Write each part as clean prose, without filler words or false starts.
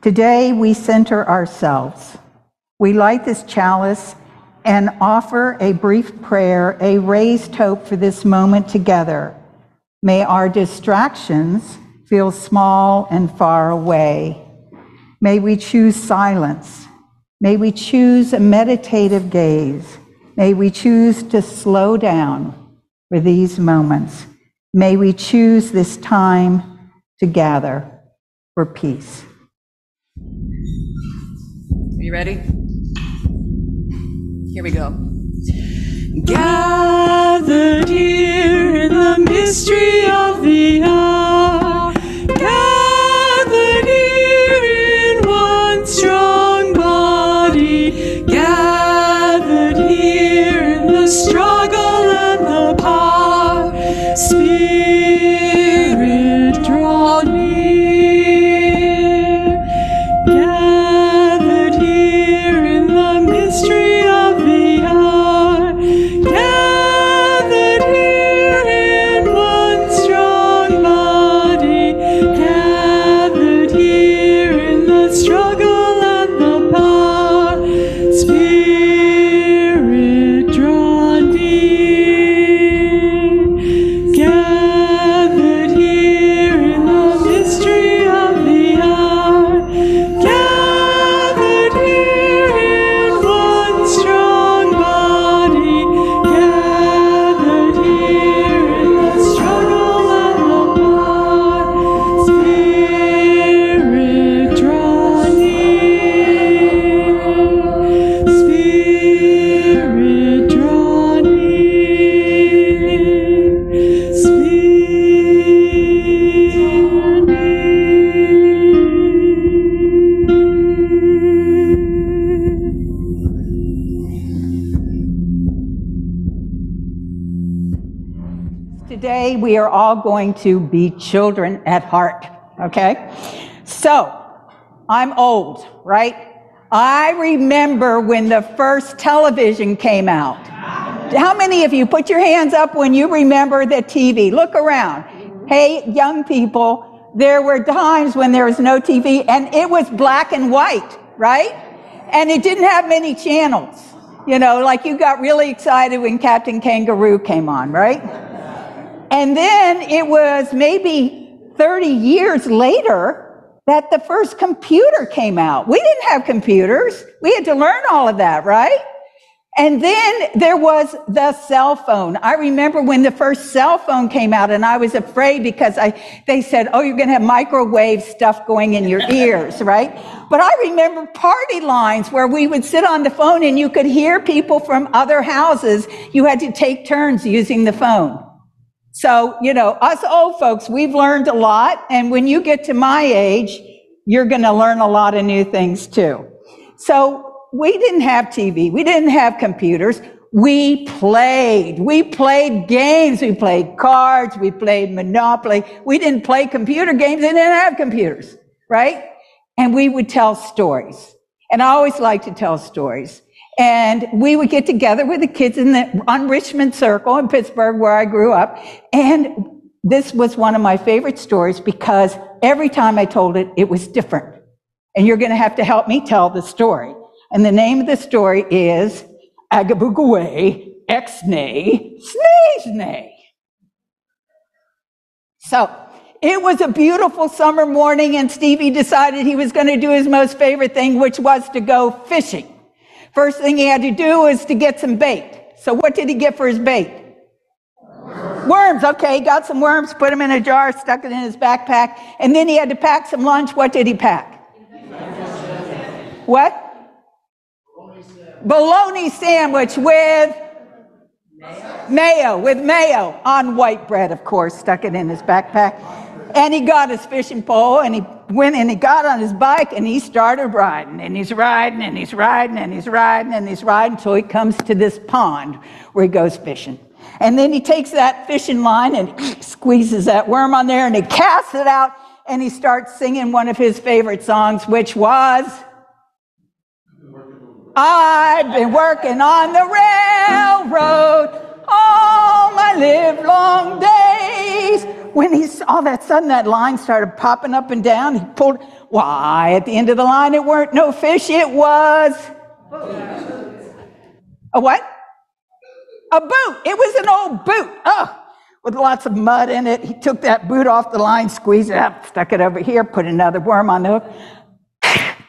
Today, we center ourselves. We light this chalice and offer a brief prayer, a raised hope for this moment together. May our distractions feel small and far away. May we choose silence. May we choose a meditative gaze. May we choose to slow down for these moments. May we choose this time to gather for peace. Are you ready? Here we go. Gathered here in the mystery of the hour, gathered here in one strong body, gathered here in the struggle and the power, Spirit, draw near, gathered here in the mystery of the hour, gathered here in one strong body, gathered here in the struggle and the power, Spirit, draw near, gathered here in the mystery of the hour, gathered here in one strong body, gathered here in the struggle and the power, Spirit, draw near, Spirit, draw near, Spirit, Today, we are all going to be children at heart, okay? So, I'm old, right? I remember when the first television came out. How many of you put your hands up when you remember the TV? Look around. Hey, young people, there were times when there was no TV and it was black and white, right? And it didn't have many channels. You know, like you got really excited when Captain Kangaroo came on, right? And then it was maybe 30 years later that the first computer came out. We didn't have computers. We had to learn all of that, right? And then there was the cell phone. I remember when the first cell phone came out and I was afraid because they said, oh, you're going to have microwave stuff going in your ears, right? But I remember party lines where we would sit on the phone and you could hear people from other houses. You had to take turns using the phone. So, you know, us old folks, we've learned a lot. And when you get to my age, you're going to learn a lot of new things too. So we didn't have TV. We didn't have computers. We played games. We played cards. We played Monopoly. We didn't play computer games. They didn't have computers, right? And we would tell stories. And I always liked to tell stories. And we would get together with the kids on Richmond Circle in Pittsburgh, where I grew up. And this was one of my favorite stories because every time I told it, it was different. And you're going to have to help me tell the story. And the name of the story is Agaboogaway, X-Nay, Snays-Nay. So it was a beautiful summer morning, and Stevie decided he was going to do his most favorite thing, which was to go fishing. First thing he had to do was to get some bait. So what did he get for his bait? Worms. Okay, he got some worms, put them in a jar, stuck it in his backpack, and then he had to pack some lunch. What did he pack? What? Bologna sandwich with mayo on white bread, of course, stuck it in his backpack. And he got his fishing pole and he went and he got on his bike and he started riding, and he's riding and he's riding and he's riding and he's riding until he comes to this pond where he goes fishing. And then he takes that fishing line and he squeezes that worm on there and he casts it out and he starts singing one of his favorite songs, which was, I've been working on the railroad all my livelong days. When he saw that sudden that line started popping up and down, he pulled, Why, at the end of the line, it weren't no fish, it was a what? A boot. It was an old boot. Oh, with lots of mud in it. He took that boot off the line, squeezed it up, stuck it over here, put another worm on the hook,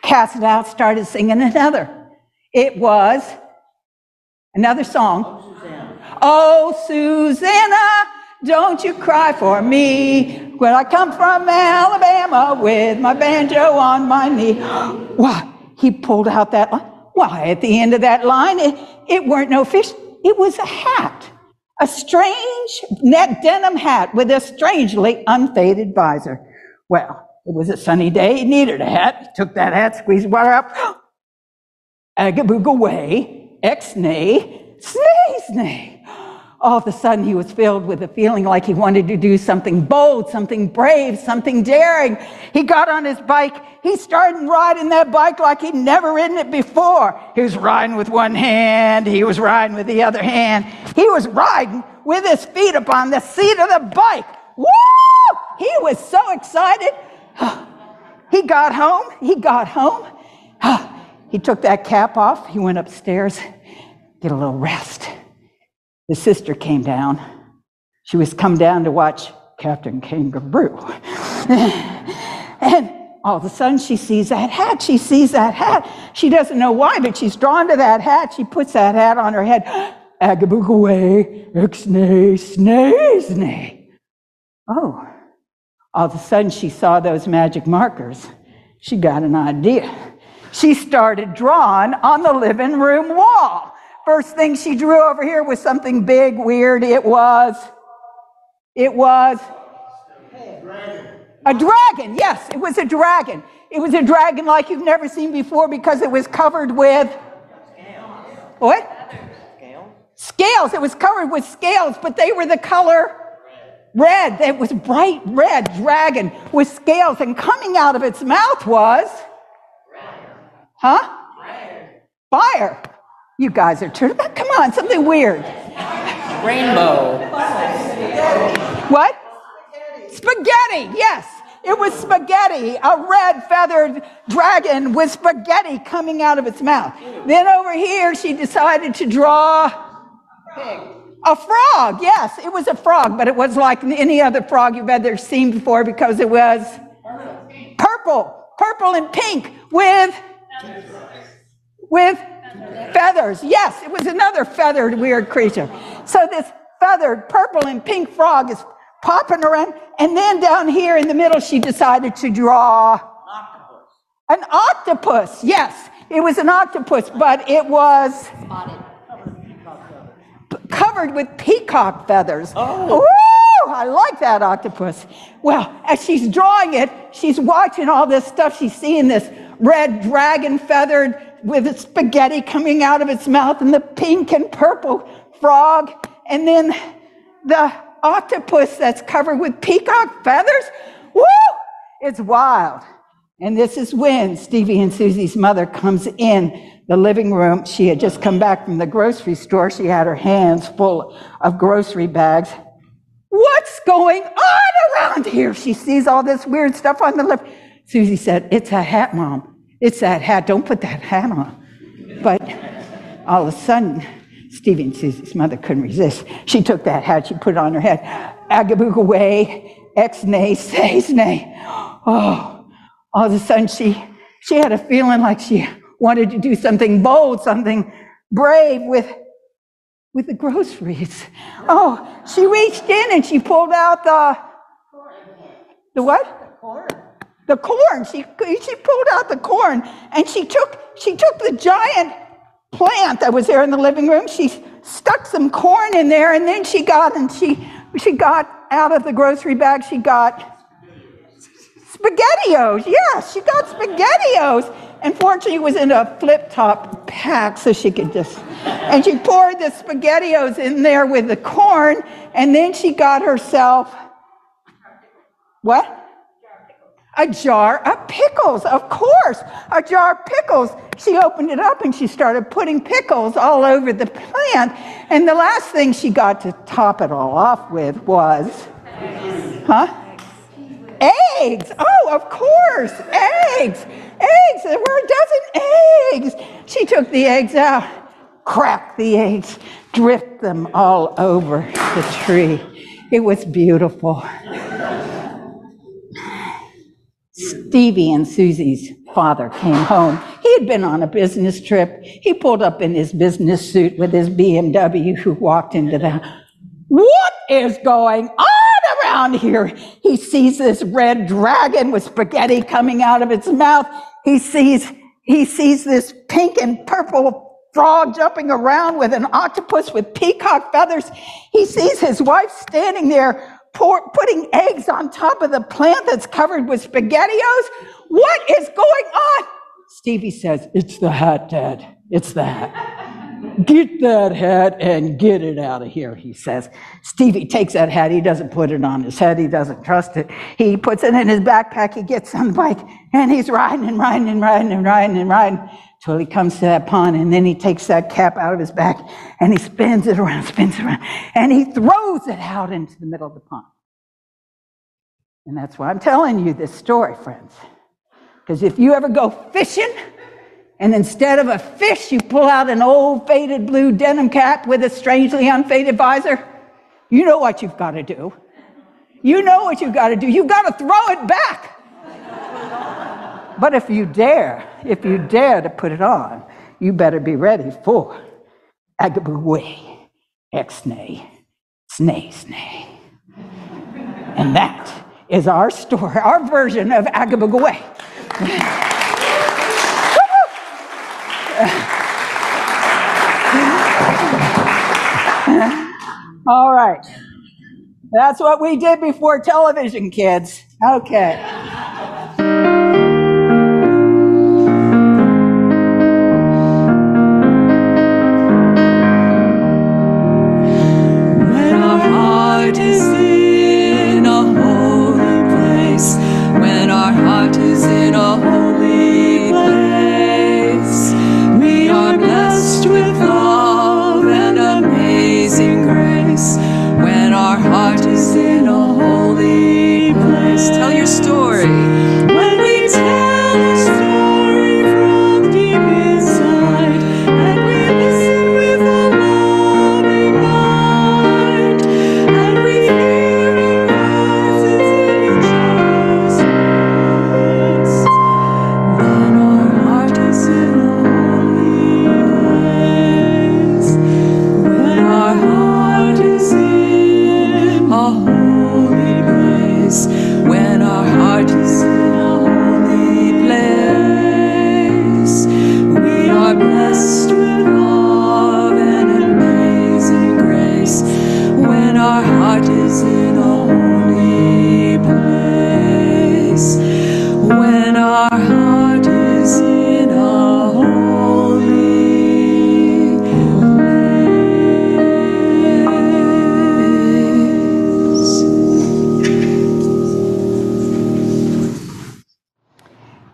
cast it out, started singing another. It was another song. Oh, Susanna, don't you cry for me when I come from Alabama with my banjo on my knee. Why, he pulled out that line. Why, at the end of that line, it weren't no fish. It was a hat, a strange net denim hat with a strangely unfaded visor. Well, it was a sunny day. He needed a hat. He took that hat, squeezed water up. Agaboog away, ex-nay, snay. All of a sudden, he was filled with a feeling like he wanted to do something bold, something brave, something daring. He got on his bike. He started riding that bike like he'd never ridden it before. He was riding with one hand. He was riding with the other hand. He was riding with his feet up on the seat of the bike. Woo! He was so excited. He got home. He took that cap off. He went upstairs, get a little rest. His sister came down. She was come down to watch Captain Kangaroo. And all of a sudden, she sees that hat. She doesn't know why, but she's drawn to that hat. She puts that hat on her head. Agaboog away, ixnay, snay. Oh, all of a sudden, she saw those magic markers. She got an idea. She started drawing on the living room wall. First thing she drew over here was something big, weird. It was a dragon. Yes, it was a dragon. It was a dragon like you've never seen before because it was covered with what? Scales. It was covered with scales, but they were the color red. It was bright red dragon with scales, and coming out of its mouth was fire. You guys are too. Come on, something weird. Rainbow. What? Spaghetti. Yes, it was spaghetti. A red feathered dragon with spaghetti coming out of its mouth. Then over here, she decided to draw a frog. Yes, it was a frog, but it was like any other frog you've ever seen before because it was purple and pink with feathers. Yes, it was another feathered weird creature. So this feathered purple and pink frog is popping around, and then down here in the middle she decided to draw an octopus. Yes, it was an octopus, but it was covered with peacock feathers. Oh. Woo! I like that octopus. Well, as she's drawing it, she's watching all this stuff. She's seeing this red dragon feathered with its spaghetti coming out of its mouth, and the pink and purple frog, and then the octopus that's covered with peacock feathers. Woo! It's wild. And this is when Stevie and Susie's mother comes in the living room. She had just come back from the grocery store. She had her hands full of grocery bags. What's going on around here? She sees all this weird stuff on the lip. Susie said, "It's a hat, Mom. It's that hat. Don't put that hat on." But all of a sudden, Stevie and Susie's mother couldn't resist. She took that hat. She put it on her head. Agaboog away, ex-nay, says nay. Oh, all of a sudden, she had a feeling like she wanted to do something bold, something brave with the groceries. Oh, she reached in and she pulled out the what? The corn. She pulled out the corn, and she took the giant plant that was there in the living room. She stuck some corn in there, and then she got out of the grocery bag. She got SpaghettiOs. Yes, she got SpaghettiOs. And fortunately, it was in a flip-top pack, so she could just. And she poured the SpaghettiOs in there with the corn, and then she got herself what? A jar of pickles, of course, a jar of pickles. She opened it up and she started putting pickles all over the plant. And the last thing she got to top it all off with was, Eggs! Oh, of course, eggs! Eggs! There were a dozen eggs! She took the eggs out, cracked the eggs, dripped them all over the tree. It was beautiful. Stevie and Susie's father came home. He had been on a business trip. He pulled up in his business suit with his BMW, who walked into the house. What is going on around here? He sees this red dragon with spaghetti coming out of its mouth. He sees this pink and purple frog jumping around with an octopus with peacock feathers. He sees his wife standing there putting eggs on top of the plant that's covered with SpaghettiOs. What is going on? Stevie says, "It's the hat, Dad. It's the hat. Get that hat and get it out of here," he says. Stevie takes that hat. He doesn't put it on his head. He doesn't trust it. He puts it in his backpack. He gets on the bike, and he's riding till he comes to that pond, and then he takes that cap out of his back, and he spins it around, and he throws it out into the middle of the pond. And that's why I'm telling you this story, friends. Because if you ever go fishing, and instead of a fish, you pull out an old faded blue denim cap with a strangely unfaded visor, you know what you've got to do. You know what you've got to do. You've got to throw it back. But if you dare to put it on, you better be ready for Agabue, Exnay, Snay. And that is our story, our version of Agabue. All right. That's what we did before television, kids. Okay. When our heart is in a holy place, when our heart is in a holy place, we are blessed with love and amazing grace. When our heart is in a holy place. Tell your story. When we tell a story from deep inside, and we listen with a loving mind, and we hear in voices in each other's hearts, then our heart is in a holy place. When our heart is in a holy place, when our heart is in a holy place, we are blessed with love and amazing grace. When our heart is in a holy place, when our heart is in a holy place.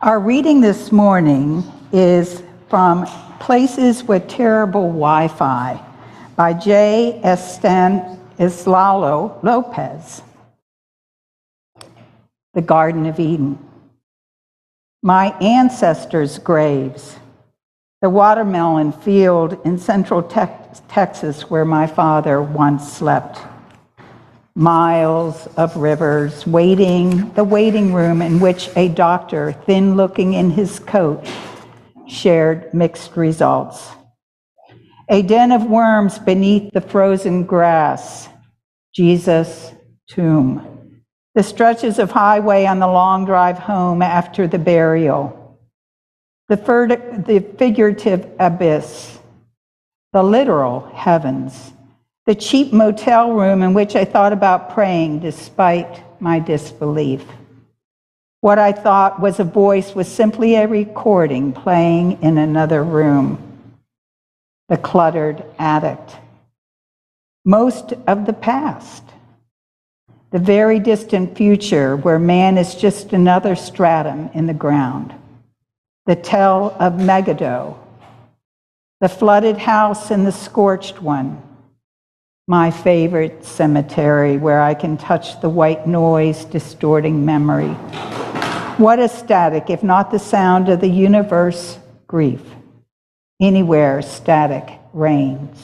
Our reading this morning is from Places with Terrible Wi-Fi by J. Estanislao Lopez. The Garden of Eden. My ancestors' graves. The watermelon field in central Texas where my father once slept. Miles of rivers, the waiting room in which a doctor, thin-looking in his coat, shared mixed results. A den of worms beneath the frozen grass, Jesus' tomb. The stretches of highway on the long drive home after the burial. The figurative abyss. The literal heavens. The cheap motel room in which I thought about praying despite my disbelief. What I thought was a voice was simply a recording playing in another room. The cluttered attic. Most of the past. The very distant future where man is just another stratum in the ground. The tell of Megiddo. The flooded house and the scorched one. my favorite cemetery where I can touch the white noise distorting memory. What is static if not the sound of the universe? Grief. Anywhere static reigns.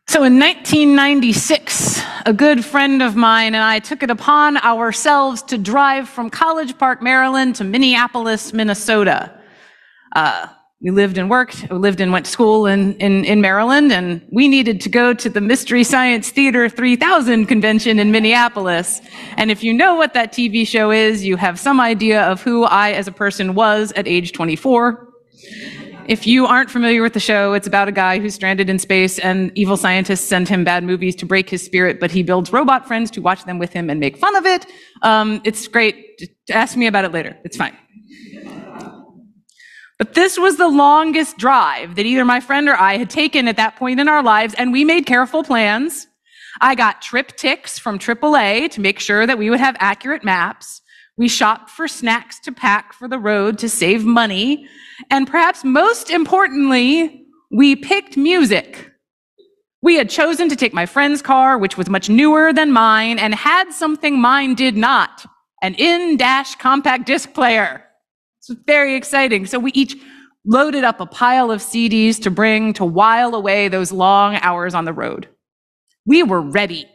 So in 1996, a good friend of mine and I took it upon ourselves to drive from College Park, Maryland to Minneapolis, Minnesota. We lived and went to school in Maryland, and we needed to go to the Mystery Science Theater 3000 convention in Minneapolis. And if you know what that TV show is, you have some idea of who I as a person was at age 24. If you aren't familiar with the show, it's about a guy who's stranded in space and evil scientists send him bad movies to break his spirit, but he builds robot friends to watch them with him and make fun of it. It's great. Just ask me about it later. It's fine. But this was the longest drive that either my friend or I had taken at that point in our lives, and we made careful plans. I got trip ticks from AAA to make sure that we would have accurate maps. We shopped for snacks to pack for the road to save money. And perhaps most importantly, we picked music. We had chosen to take my friend's car, which was much newer than mine, and had something mine did not, an in-dash compact disc player. It's very exciting. So we each loaded up a pile of CDs to bring to while away those long hours on the road. We were ready.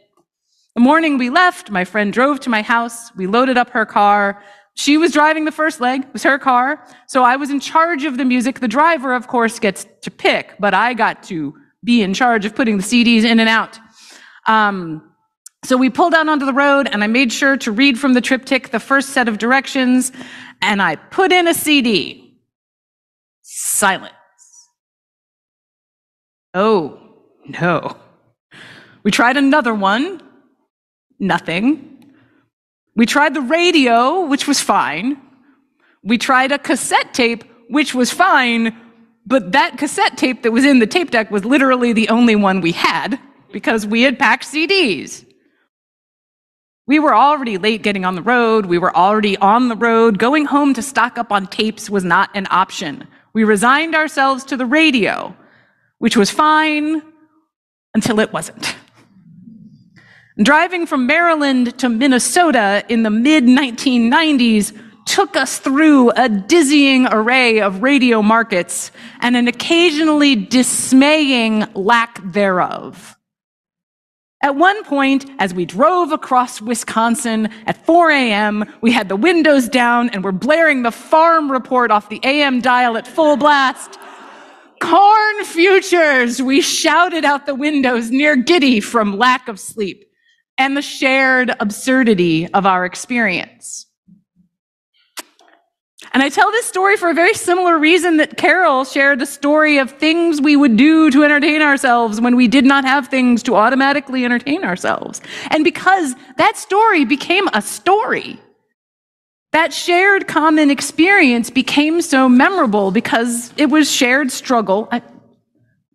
The morning we left, my friend drove to my house. We loaded up her car. She was driving the first leg. It was her car. So I was in charge of the music. The driver, of course, gets to pick, but I got to be in charge of putting the CDs in and out. So we pulled out onto the road, and I made sure to read from the triptych the first set of directions, and I put in a CD. Silence. Oh, no. We tried another one. Nothing. We tried the radio, which was fine. We tried a cassette tape, which was fine, but that cassette tape that was in the tape deck was literally the only one we had because we had packed CDs. We were already late getting on the road. We were already on the road. Going home to stock up on tapes was not an option. We resigned ourselves to the radio, which was fine until it wasn't. Driving from Maryland to Minnesota in the mid-1990s took us through a dizzying array of radio markets and an occasionally dismaying lack thereof. At one point, as we drove across Wisconsin at 4 a.m., we had the windows down and were blaring the farm report off the AM dial at full blast. Corn futures, we shouted out the windows, near giddy from lack of sleep and the shared absurdity of our experience. And I tell this story for a very similar reason that Carol shared the story of things we would do to entertain ourselves when we did not have things to automatically entertain ourselves. And because that story became a story, that shared common experience became so memorable because it was shared struggle.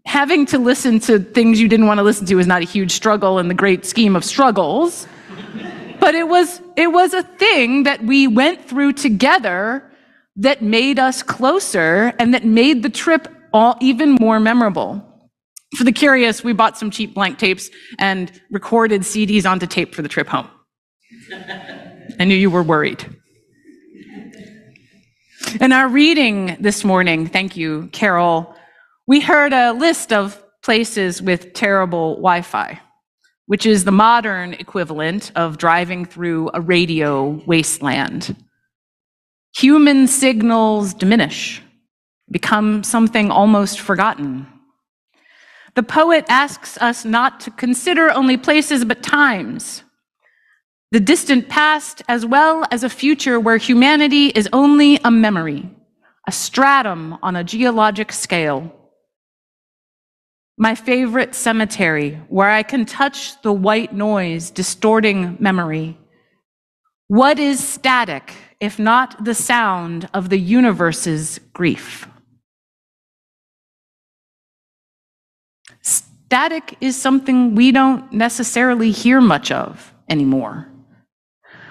Having to listen to things you didn't want to listen to is not a huge struggle in the great scheme of struggles, but it was a thing that we went through together that made us closer and that made the trip all even more memorable. For the curious, we bought some cheap blank tapes and recorded CDs onto tape for the trip home. I knew you were worried. In our reading this morning, thank you, Carol, we heard a list of places with terrible Wi-Fi, which is the modern equivalent of driving through a radio wasteland. Human signals diminish, become something almost forgotten. The poet asks us not to consider only places but times, the distant past as well as a future where humanity is only a memory, a stratum on a geologic scale. My favorite cemetery, where I can touch the white noise distorting memory. What is static if not the sound of the universe's grief? static is something we don't necessarily hear much of anymore.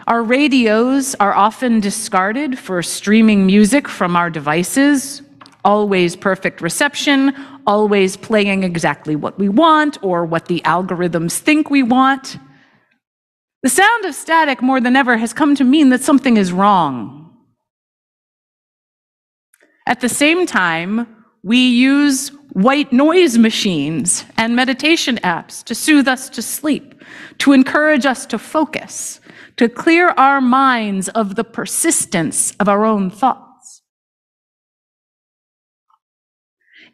Our radios are often discarded for streaming music from our devices, always perfect reception, always playing exactly what we want or what the algorithms think we want. The sound of static more than ever has come to mean that something is wrong. At the same time, we use white noise machines and meditation apps to soothe us to sleep, to encourage us to focus, to clear our minds of the persistence of our own thoughts.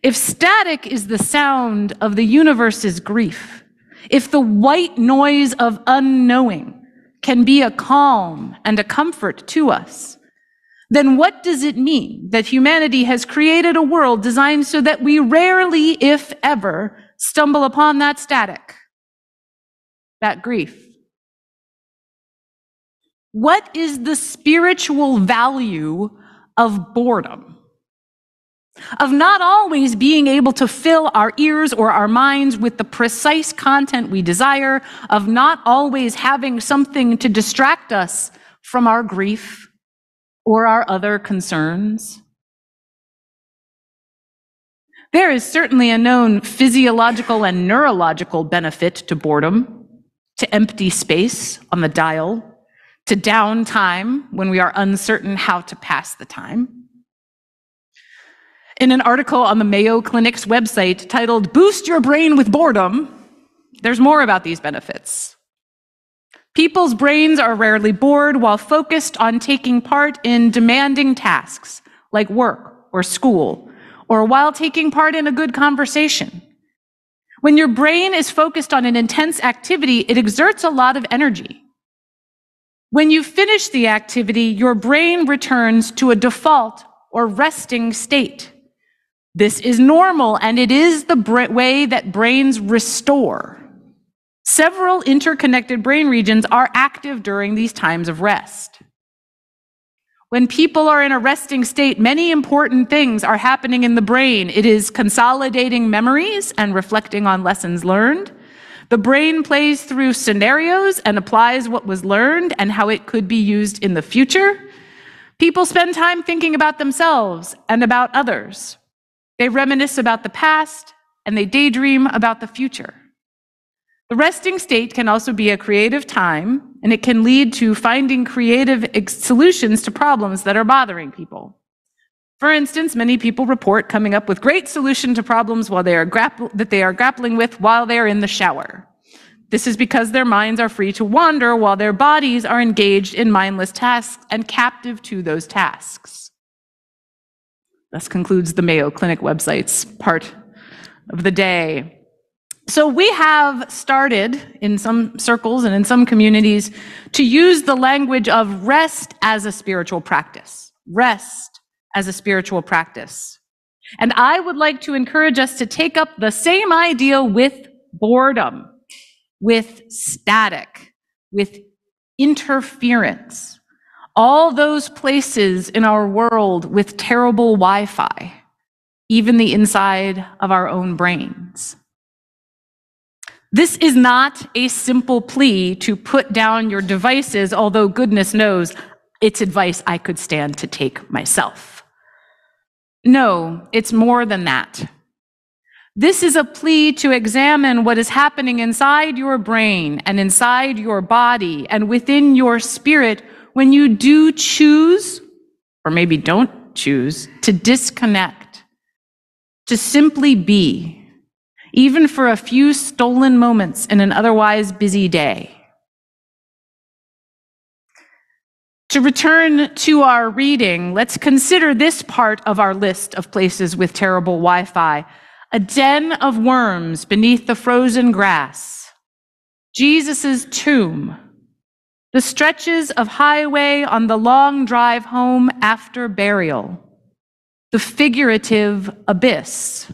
If static is the sound of the universe's grief, if the white noise of unknowing can be a calm and a comfort to us, then what does it mean that humanity has created a world designed so that we rarely, if ever, stumble upon that static, that grief? What is the spiritual value of boredom? Of not always being able to fill our ears or our minds with the precise content we desire, of not always having something to distract us from our grief or our other concerns? There is certainly a known physiological and neurological benefit to boredom, to empty space on the dial, to downtime when we are uncertain how to pass the time. In an article on the Mayo Clinic's website titled "Boost Your Brain with Boredom," there's more about these benefits. People's brains are rarely bored while focused on taking part in demanding tasks like work or school, or while taking part in a good conversation. When your brain is focused on an intense activity, it exerts a lot of energy. When you finish the activity, your brain returns to a default or resting state. This is normal, and it is the way that brains restore. Several interconnected brain regions are active during these times of rest. When people are in a resting state, many important things are happening in the brain. It is consolidating memories and reflecting on lessons learned. The brain plays through scenarios and applies what was learned and how it could be used in the future. People spend time thinking about themselves and about others. They reminisce about the past and they daydream about the future. The resting state can also be a creative time, and it can lead to finding creative solutions to problems that are bothering people. For instance, many people report coming up with great solutions to problems while they are grappling with while they are in the shower. This is because their minds are free to wander while their bodies are engaged in mindless tasks and captive to those tasks. Thus concludes the Mayo Clinic website's part of the day. So we have started in some circles and in some communities to use the language of rest as a spiritual practice. Rest as a spiritual practice. And I would like to encourage us to take up the same idea with boredom, with static, with interference. All those places in our world with terrible Wi-Fi, even the inside of our own brains. This is not a simple plea to put down your devices, although goodness knows it's advice I could stand to take myself. No, it's more than that. This is a plea to examine what is happening inside your brain and inside your body and within your spirit when you do choose, or maybe don't choose, to disconnect, to simply be. Even for a few stolen moments in an otherwise busy day. To return to our reading, let's consider this part of our list of places with terrible Wi-Fi. A den of worms beneath the frozen grass. Jesus' tomb. The stretches of highway on the long drive home after burial. The figurative abyss.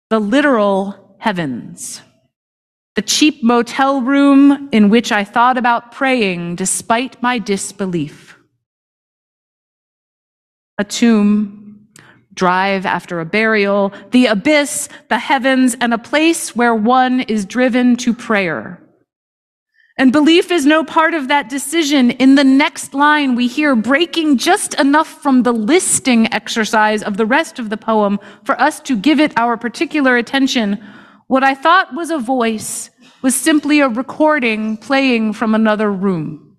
The literal heavens. The cheap motel room in which I thought about praying despite my disbelief. A tomb drive after a burial, the abyss, the heavens, and a place where one is driven to prayer. And belief is no part of that decision. In the next line, we hear, breaking just enough from the listing exercise of the rest of the poem for us to give it our particular attention. What I thought was a voice was simply a recording playing from another room.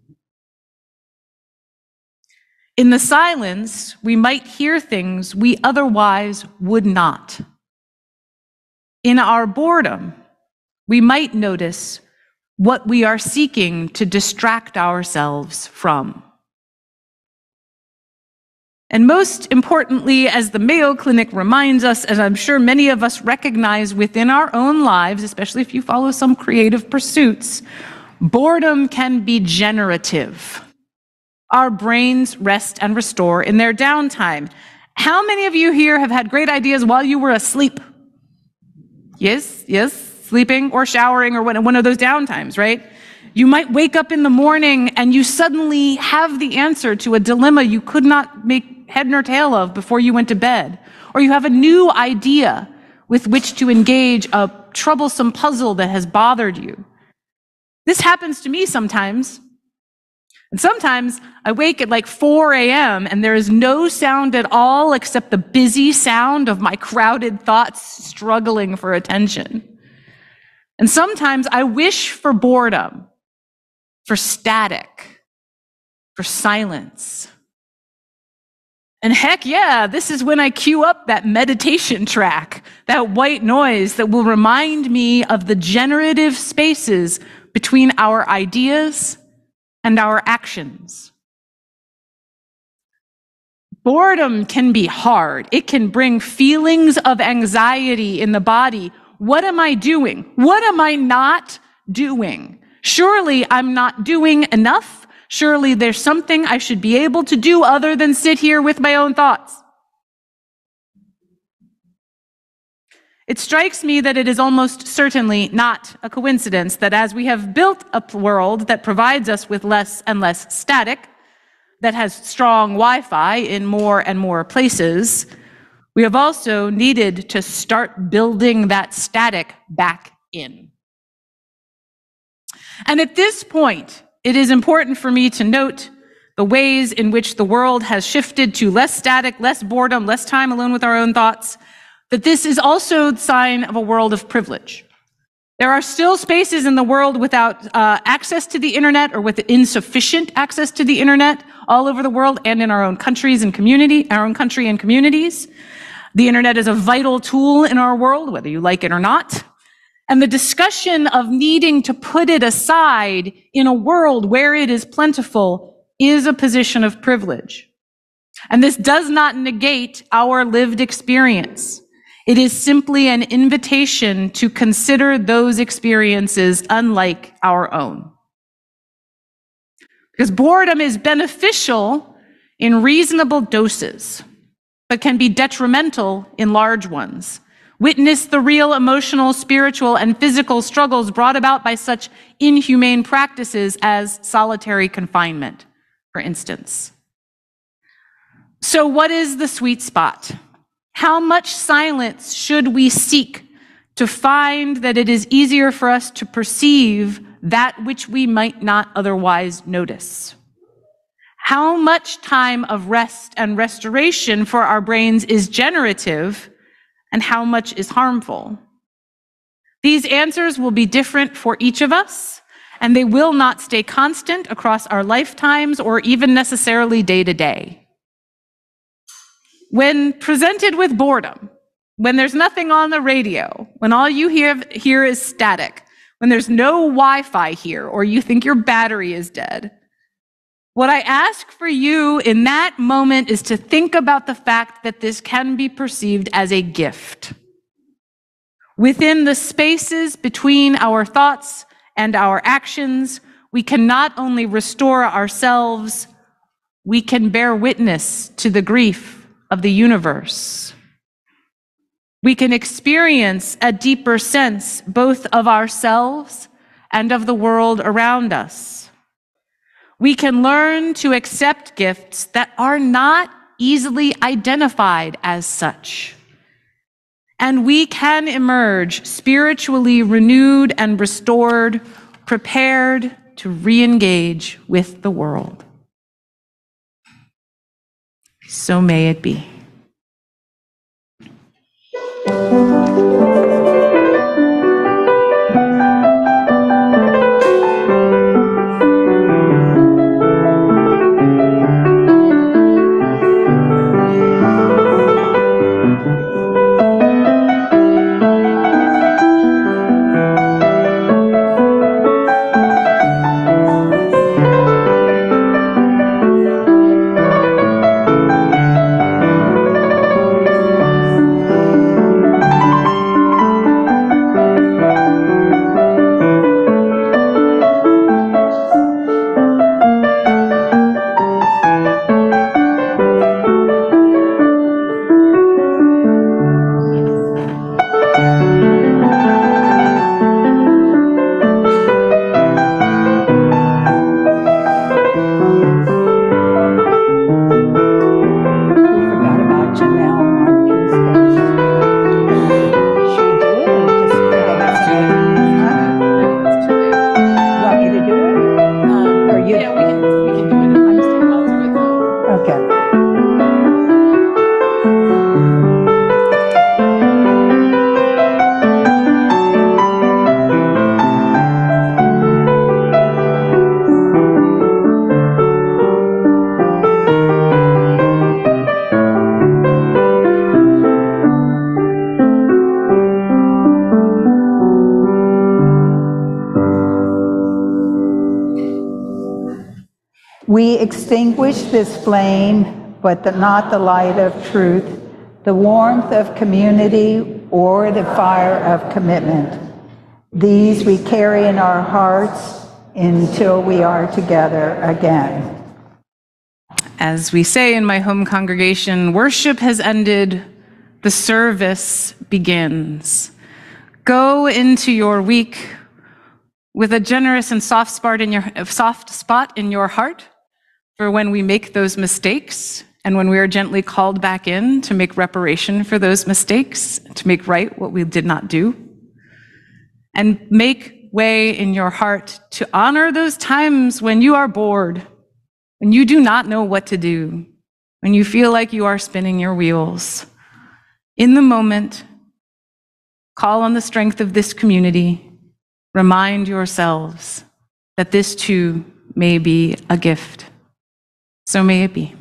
In the silence, we might hear things we otherwise would not. In our boredom, we might notice what we are seeking to distract ourselves from. And most importantly, as the Mayo Clinic reminds us, as I'm sure many of us recognize within our own lives, especially if you follow some creative pursuits, boredom can be generative. Our brains rest and restore in their downtime. How many of you here have had great ideas while you were asleep? Yes, sleeping or showering or one of those downtimes, right? You might wake up in the morning and you suddenly have the answer to a dilemma you could not make head nor tail of before you went to bed. Or you have a new idea with which to engage a troublesome puzzle that has bothered you. This happens to me sometimes. And sometimes I wake at like 4 a.m. and there is no sound at all except the busy sound of my crowded thoughts struggling for attention. And sometimes I wish for boredom, for static, for silence. And heck yeah, this is when I cue up that meditation track, that white noise that will remind me of the generative spaces between our ideas and our actions. Boredom can be hard. It can bring feelings of anxiety in the body. What am I doing? What am I not doing? Surely I'm not doing enough. Surely there's something I should be able to do other than sit here with my own thoughts. It strikes me that it is almost certainly not a coincidence that as we have built a world that provides us with less and less static, that has strong Wi-Fi in more and more places, we have also needed to start building that static back in. And at this point, it is important for me to note the ways in which the world has shifted to less static, less boredom, less time alone with our own thoughts, that this is also a sign of a world of privilege. There are still spaces in the world without access to the internet or with insufficient access to the internet all over the world and in our own countries and our own country and communities. The internet is a vital tool in our world, whether you like it or not. And the discussion of needing to put it aside in a world where it is plentiful is a position of privilege. And this does not negate our lived experience. It is simply an invitation to consider those experiences unlike our own. Because boredom is beneficial in reasonable doses, but can be detrimental in large ones. Witness the real emotional, spiritual, and physical struggles brought about by such inhumane practices as solitary confinement, for instance. So what is the sweet spot? How much silence should we seek to find that it is easier for us to perceive that which we might not otherwise notice? How much time of rest and restoration for our brains is generative and how much is harmful? These answers will be different for each of us, and they will not stay constant across our lifetimes or even necessarily day to day. When presented with boredom, when there's nothing on the radio, when all you hear is static, when there's no Wi-Fi here or you think your battery is dead, what I ask for you in that moment is to think about the fact that this can be perceived as a gift. Within the spaces between our thoughts and our actions, we can not only restore ourselves, we can bear witness to the grief of the universe. We can experience a deeper sense both of ourselves and of the world around us. We can learn to accept gifts that are not easily identified as such. And we can emerge spiritually renewed and restored, prepared to re-engage with the world. So may it be. We extinguish this flame, but not the light of truth, the warmth of community, or the fire of commitment. These we carry in our hearts until we are together again. As we say in my home congregation, worship has ended, the service begins. Go into your week with a generous and soft spot in your heart for when we make those mistakes and when we are gently called back in to make reparation for those mistakes, to make right what we did not do. And make way in your heart to honor those times when you are bored, when you do not know what to do, when you feel like you are spinning your wheels. In the moment, call on the strength of this community. Remind yourselves that this too may be a gift. So may it be.